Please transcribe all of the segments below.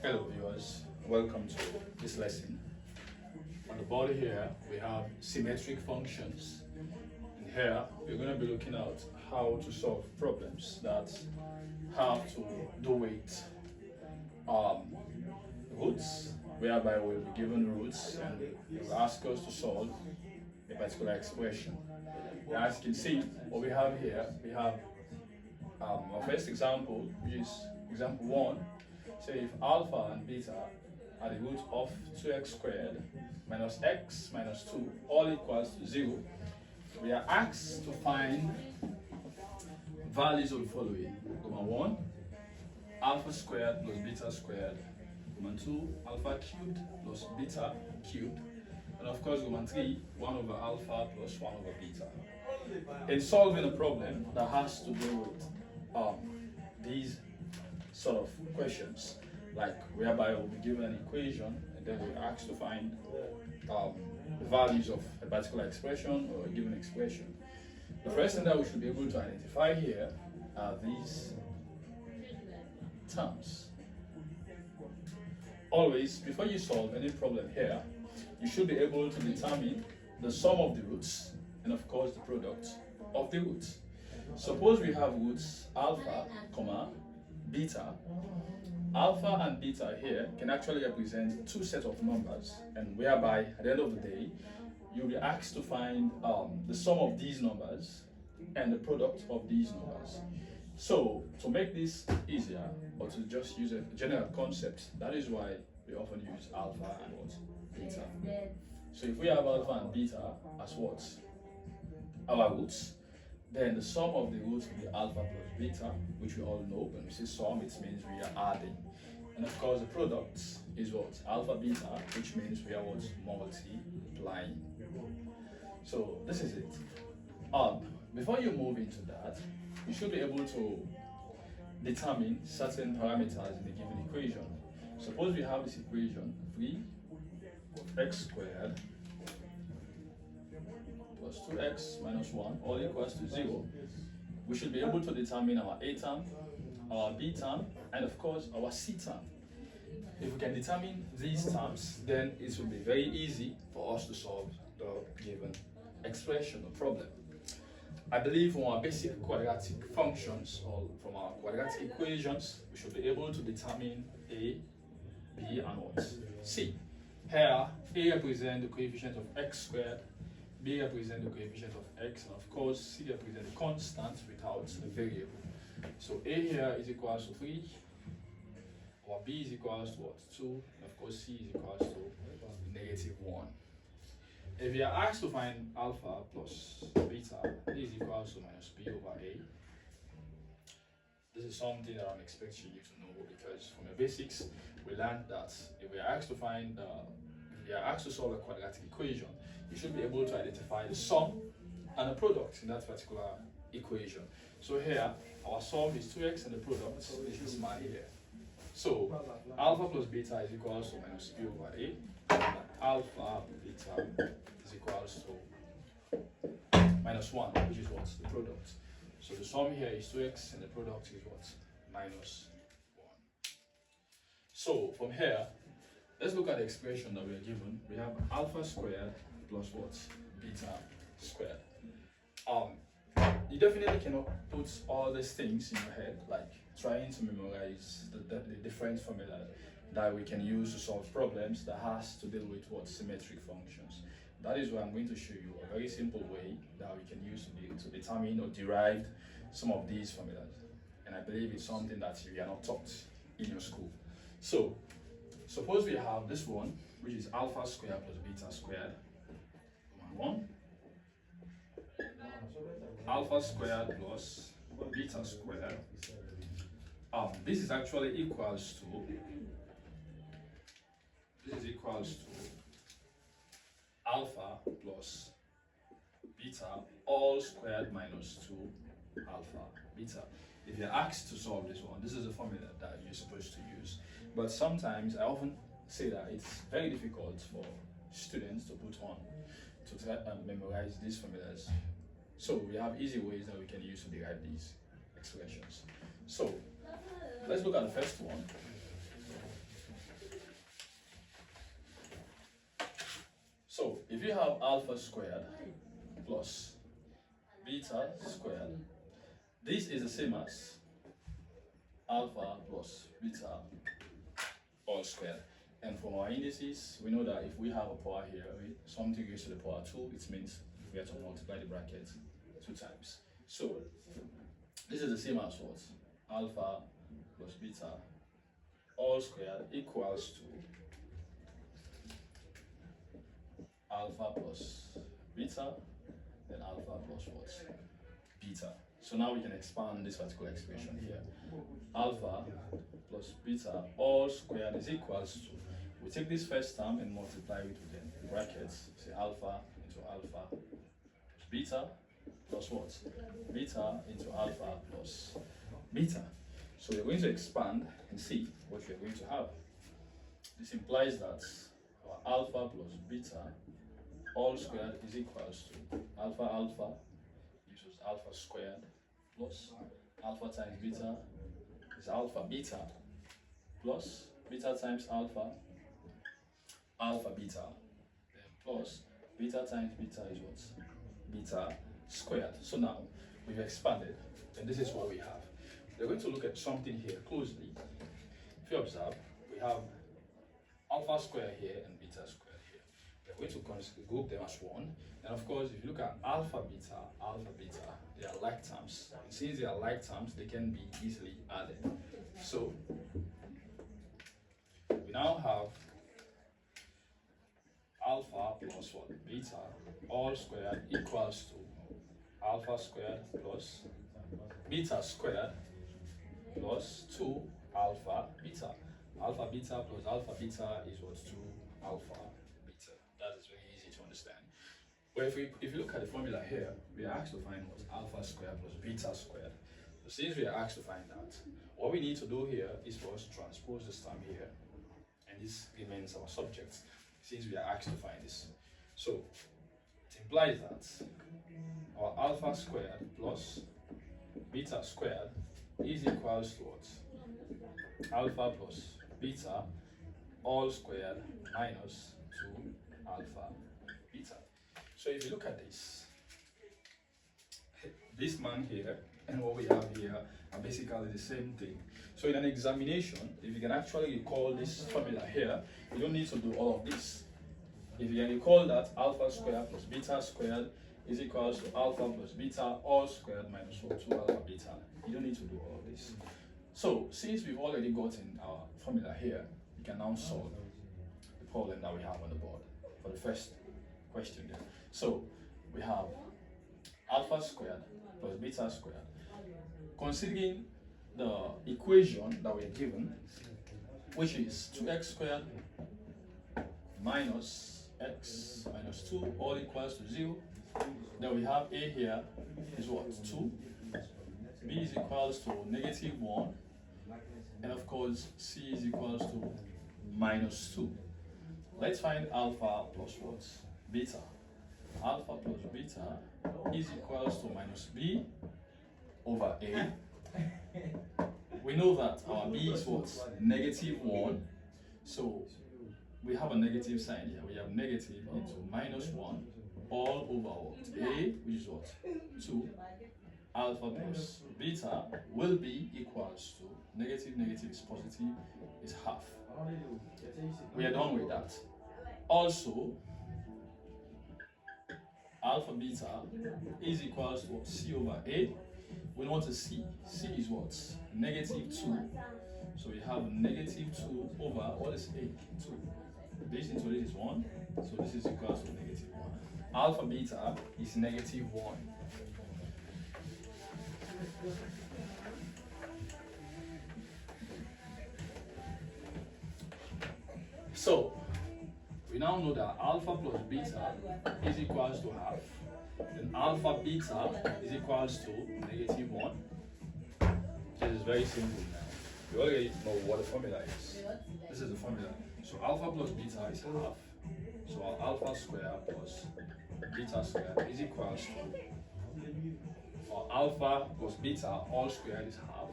Hello viewers, welcome to this lesson. On the board here we have symmetric functions. And here we're going to be looking at how to solve problems that have to do with roots, whereby we'll be given roots and it will ask us to solve a particular expression. As you can see, what we have here, we have our first example, which is example 1. So if alpha and beta are the root of 2x squared minus x minus 2 all equals to 0, we are asked to find values of the following. Number 1, alpha squared plus beta squared. Number 2, alpha cubed plus beta cubed. And of course, number 3, 1 over alpha plus 1 over beta. In solving a problem that has to do with these sort of questions, like whereby we'll be given an equation and then we're asked to find the values of a particular expression or a given expression. The first thing that we should be able to identify here are these terms. Always, before you solve any problem here, you should be able to determine the sum of the roots and of course the product of the roots. Suppose we have roots alpha, beta. Alpha and beta here can actually represent two sets of numbers, and whereby at the end of the day you'll be asked to find the sum of these numbers and the product of these numbers. So to make this easier, or to just use a general concept, that is why we often use alpha and what? Beta. So if we have alpha and beta as what? Our roots, then the sum of the roots will be alpha plus beta, which we all know. When we say sum, it means we are adding. And of course the product is what? Alpha beta, which means we are what? Multiplying. So this is it. Before you move into that, you should be able to determine certain parameters in the given equation. Suppose we have this equation 3x squared plus 2x minus 1 all equals to 0. We should be able to determine our A term, our B term, and of course our C term. If we can determine these terms, then it will be very easy for us to solve the given expression or problem. I believe from our basic quadratic functions or from our quadratic equations, we should be able to determine A, B, and what? C. Here, A represents the coefficient of x squared, B represents the coefficient of x, and of course C represents the constant without the variable. So A here is equals to 3, or B is equals to what? 2, and of course C is equals to negative 1. If you are asked to find alpha plus beta, A is equals to minus B over A. This is something that I'm expecting you to know, because from the basics we learned that if we are asked to find if you are asked to solve a quadratic equation, you should be able to identify the sum and the product in that particular equation. So here, our sum is 2x and the product is this man here. So alpha plus beta is equals to minus b over a. And alpha beta is equals to minus 1, which is what? The product. So the sum here is 2x and the product is what? Minus 1. So from here, let's look at the expression that we are given. We have alpha squared plus what? Beta squared. You definitely cannot put all these things in your head, like trying to memorize the different formulas that we can use to solve problems that has to deal with what? Symmetric functions. That is why I'm going to show you a very simple way that we can use to determine or derive some of these formulas. And I believe it's something that you are not taught in your school. So suppose we have this one, which is alpha squared plus beta squared. 1. Alpha squared plus beta squared. This is actually equals to alpha plus beta all squared minus 2 alpha beta. If you're asked to solve this one, this is the formula that you're supposed to use. But sometimes I often say that it's very difficult for students to put on to try and memorize these formulas. So we have easy ways that we can use to derive these expressions. So let's look at the first one. if you have alpha squared plus beta squared, this is the same as alpha plus beta all squared. And from our indices, we know that if we have a power here, something goes to the power 2, it means we have to multiply the bracket 2 times. So this is the same as what? Alpha plus beta all squared equals to alpha plus beta, then alpha plus what? Beta. So now we can expand this particular expression here. Alpha plus beta all squared is equals to, we take this first term and multiply it with the brackets, say alpha into alpha plus beta plus what? Beta into alpha plus beta. So we're going to expand and see what we're going to have. This implies that our alpha plus beta all squared is equals to alpha gives us alpha squared plus alpha times beta is alpha beta plus beta times alpha beta, then plus beta times beta is what? Beta squared. So now we've expanded and this is what we have. We're going to look at something here closely. If you observe, we have alpha squared here and beta squared here. We're going to group them as one. And of course, if you look at alpha beta, they are like terms. And since they are like terms, they can be easily added. So we now have alpha plus what? Beta all squared equals to alpha squared plus beta squared plus 2 alpha beta. Alpha beta plus alpha beta is what? 2 alpha beta. That is very easy to understand. But if you look at the formula here, we are asked to find what? Alpha squared plus beta squared. So since we are asked to find that, what we need to do here is for us to transpose this term here, and this remains our subject since we are asked to find this. So it implies that our alpha squared plus beta squared is equals to what? Alpha plus beta all squared minus 2 alpha beta. So if you look at this man here and what we have here are basically the same thing. So in an examination, if you can actually recall this formula here, you don't need to do all of this. If you can recall that alpha squared plus beta squared is equals to alpha plus beta all squared minus 2 alpha beta, you don't need to do all of this. So since we've already gotten our formula here, we can now solve the problem that we have on the board for the first question there. So we have alpha squared plus beta squared. Considering the equation that we're given, which is 2x squared minus x minus 2 all equals to 0. Then we have a here is what? 2. B is equals to negative 1. And of course, c is equals to minus 2. Let's find alpha plus what? Beta. Alpha plus beta is equals to minus b over a. We know that our b is what? Negative 1. So we have a negative sign here. We have negative into minus 1 all over what? A, which is what? 2. Alpha plus beta will be equals to negative is positive, is half. We are done with that. Also, alpha beta is equals to c over a. We want to see. C is what? Negative 2. So we have negative 2 over, what is a? 2. This into this is 1. So this is equals to negative 1. Alpha beta is negative 1. So we now know that alpha plus beta is equals to half. Then alpha beta is equals to negative 1. This is very simple now. We already know what the formula is. This is the formula. So alpha plus beta is half. So our alpha square plus beta square is equals to our alpha plus beta all squared is half.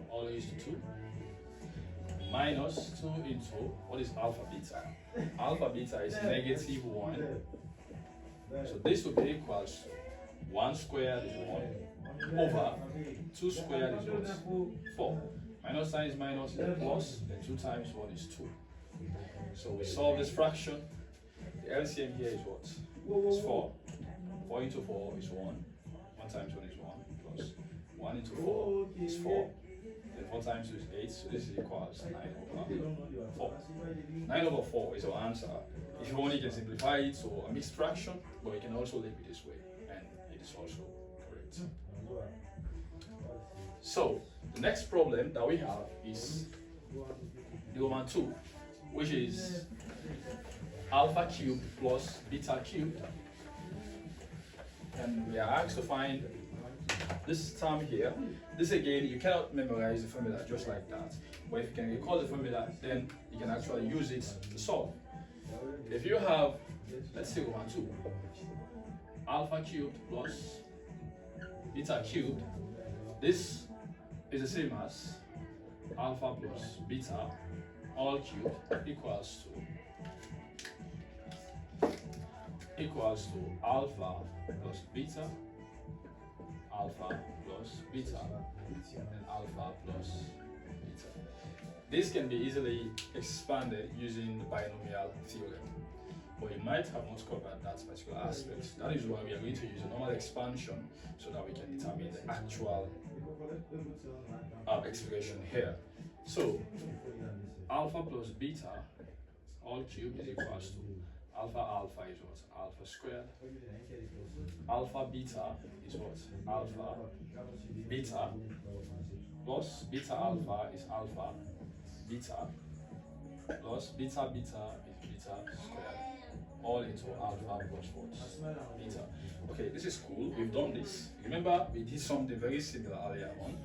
All raised to 2 minus 2 into, what is alpha beta? Alpha beta is negative 1. So this will be equals to 1 squared is 1 over 2 squared is what? 4. Minus sign is minus, is a plus, then 2 times 1 is 2. So we solve this fraction. The LCM here is what? It's 4. 4 into 4 is 1. 1 times 1 is 1 plus 1 into 4 is 4. Then 4 times 2 is 8. So this is equals 9 over 4. 9 over 4 is our answer. If you want, you can simplify it to a mixed fraction, but you can also leave it this way, and it is also correct. So the next problem that we have is the one 2, which is alpha cubed plus beta cubed, and we are asked to find this term here. This again, you cannot memorize the formula just like that, but if you can recall the formula, then you can actually use it to solve. If you have, let's say 1 2, alpha cubed plus beta cubed, this is the same as alpha plus beta all cubed equals to alpha plus beta, alpha plus beta, and alpha plus beta. This can be easily expanded using the binomial theorem, but you might have not covered that particular aspect. That is why we are going to use a normal expansion so that we can determine the actual expression here. So alpha plus beta all cubed is equals to alpha is what? Alpha squared. Alpha beta is what? Alpha beta plus beta alpha is alpha beta plus beta beta is beta squared, all into alpha plus what? Beta. Okay, this is cool. We've done this. Remember, we did something very similar earlier on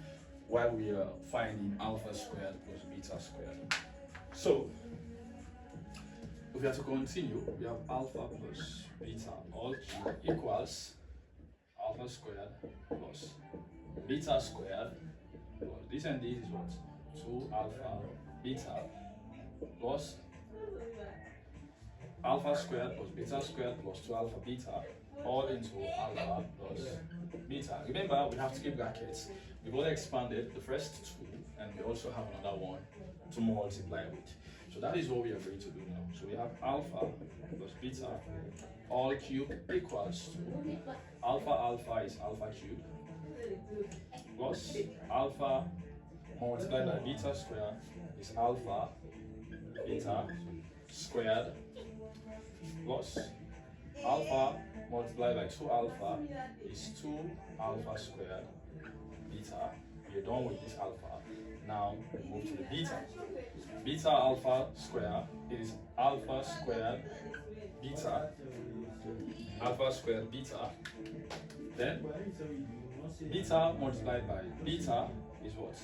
while we are finding alpha squared plus beta squared. So if we have to continue, we have alpha plus beta all cubed equals alpha squared plus beta squared plus this and this is what? 2 alpha beta plus alpha squared plus beta squared plus 2 alpha beta all into alpha plus beta. Remember, we have to keep brackets. We've already expanded the first 2 and we also have another one to multiply with. So that is what we are going to do now. So we have alpha plus beta all cubed equals to alpha is alpha cubed plus alpha multiplied by beta squared is alpha beta squared plus alpha multiplied by 2 alpha is 2 alpha squared beta. We are done with this alpha. Now we move to the beta. Beta alpha squared is alpha squared beta, alpha squared beta. Then beta multiplied by beta is what?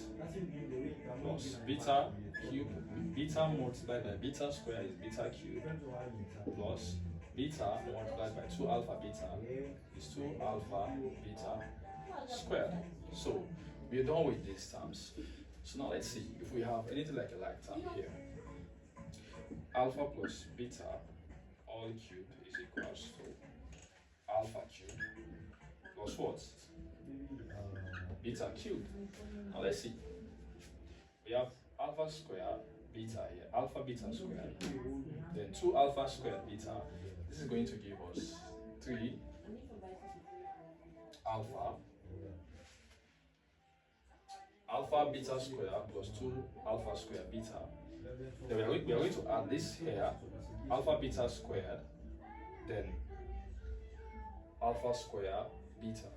Plus beta cubed. Beta multiplied by beta squared is beta cubed plus beta multiplied by 2 alpha beta is 2 alpha beta squared. So we are done with these terms. So now let's see if we have anything like a like term here. Alpha plus beta all cubed is equals to alpha cubed plus what? Beta cubed. Now let's see. We have alpha squared beta here, alpha beta squared, then 2 alpha squared beta. This is going to give us 3 alpha beta squared plus 2 alpha squared beta. Then we are going to add this here, alpha beta squared, then alpha squared beta.